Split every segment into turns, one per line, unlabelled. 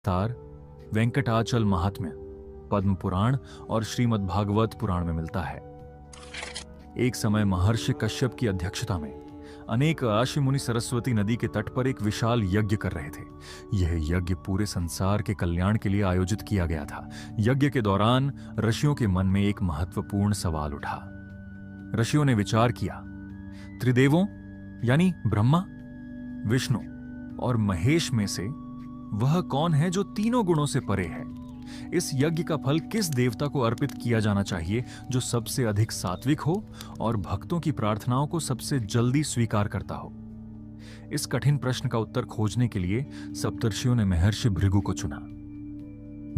तार वेंकटाचल महात्म्य, पद्म पुराण और श्रीमद् भागवत पुराण में मिलता है। एक समय महर्षि कश्यप की अध्यक्षता में अनेक ऋषि मुनि सरस्वती नदी के तट पर एक विशाल यज्ञ कर रहे थे। यह यज्ञ पूरे संसार के कल्याण के लिए आयोजित किया गया था। यज्ञ के दौरान ऋषियों के मन में एक महत्वपूर्ण सवाल उठा। ऋषियों ने विचार किया, त्रिदेवों यानी ब्रह्मा, विष्णु और महेश में से वह कौन है जो तीनों गुणों से परे है? इस यज्ञ का फल किस देवता को अर्पित किया जाना चाहिए जो सबसे अधिक सात्विक हो और भक्तों की प्रार्थनाओं को सबसे जल्दी स्वीकार करता हो? इस कठिन प्रश्न का उत्तर खोजने के लिए सप्तर्षियों ने महर्षि भृगु को चुना।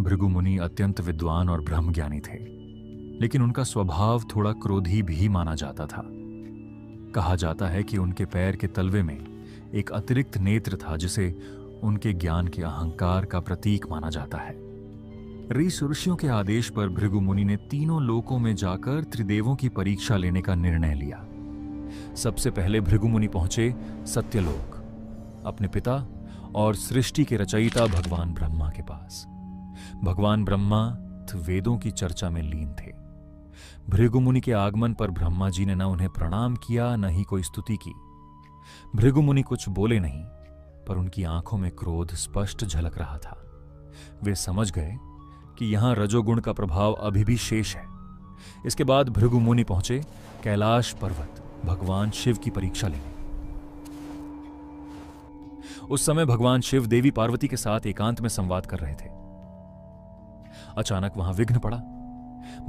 भृगु मुनि अत्यंत विद्वान और ब्रह्मज्ञानी थे, लेकिन उनका स्वभाव थोड़ा क्रोधी भी माना जाता था। कहा जाता है कि उनके पैर के तलवे में एक अतिरिक्त नेत्र था जिसे उनके ज्ञान के अहंकार का प्रतीक माना जाता है। ऋषियों के आदेश पर भृगु मुनि ने तीनों लोकों में जाकर त्रिदेवों की परीक्षा लेने का निर्णय लिया। सबसे पहले भृगु मुनि पहुंचे सत्यलोक, अपने पिता और सृष्टि के रचयिता भगवान ब्रह्मा के पास। भगवान ब्रह्मा वेदों की चर्चा में लीन थे। भृगु मुनि के आगमन पर ब्रह्मा जी ने न उन्हें प्रणाम किया, न ही कोई स्तुति की। भृगु मुनि कुछ बोले नहीं, पर उनकी आंखों में क्रोध स्पष्ट झलक रहा था। वे समझ गए कि यहां रजोगुण का प्रभाव अभी भी शेष है। इसके बाद भृगु मुनि पहुंचे कैलाश पर्वत, भगवान शिव की परीक्षा लेने। उस समय भगवान शिव देवी पार्वती के साथ एकांत में संवाद कर रहे थे। अचानक वहां विघ्न पड़ा।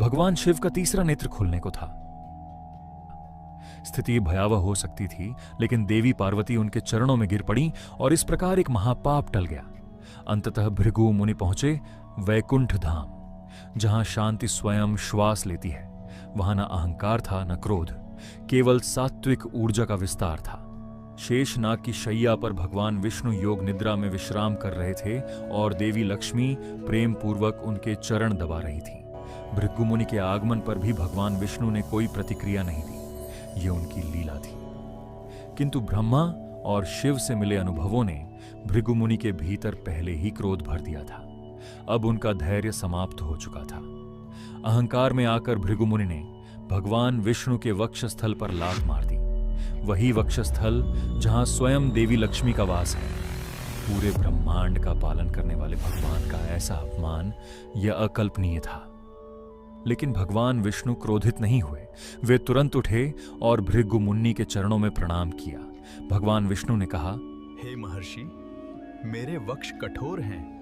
भगवान शिव का तीसरा नेत्र खुलने को था। स्थिति भयावह हो सकती थी, लेकिन देवी पार्वती उनके चरणों में गिर पड़ी और इस प्रकार एक महापाप टल गया। अंततः भृगु मुनि पहुंचे वैकुंठ धाम, जहां शांति स्वयं श्वास लेती है। वहां न अहंकार था न क्रोध, केवल सात्विक ऊर्जा का विस्तार था। शेषनाग की शैया पर भगवान विष्णु योग निद्रा में विश्राम कर रहे थे और देवी लक्ष्मी प्रेम पूर्वक उनके चरण दबा रही थी। भृगु मुनि के आगमन पर भी भगवान विष्णु ने कोई प्रतिक्रिया नहीं दी। यह उनकी लीला थी। किंतु ब्रह्मा और शिव से मिले अनुभवों ने भृगु मुनि के भीतर पहले ही क्रोध भर दिया था। अब उनका धैर्य समाप्त हो चुका था। अहंकार में आकर भृगु मुनि ने भगवान विष्णु के वक्षस्थल पर लात मार दी। वही वक्षस्थल जहां स्वयं देवी लक्ष्मी का वास है। पूरे ब्रह्मांड का पालन करने वाले भगवान का ऐसा अपमान यह अकल्पनीय था। लेकिन भगवान विष्णु क्रोधित नहीं हुए। वे तुरंत उठे और भृगु मुनि के चरणों में प्रणाम किया। भगवान विष्णु ने कहा,
हे महर्षि, मेरे वक्ष कठोर हैं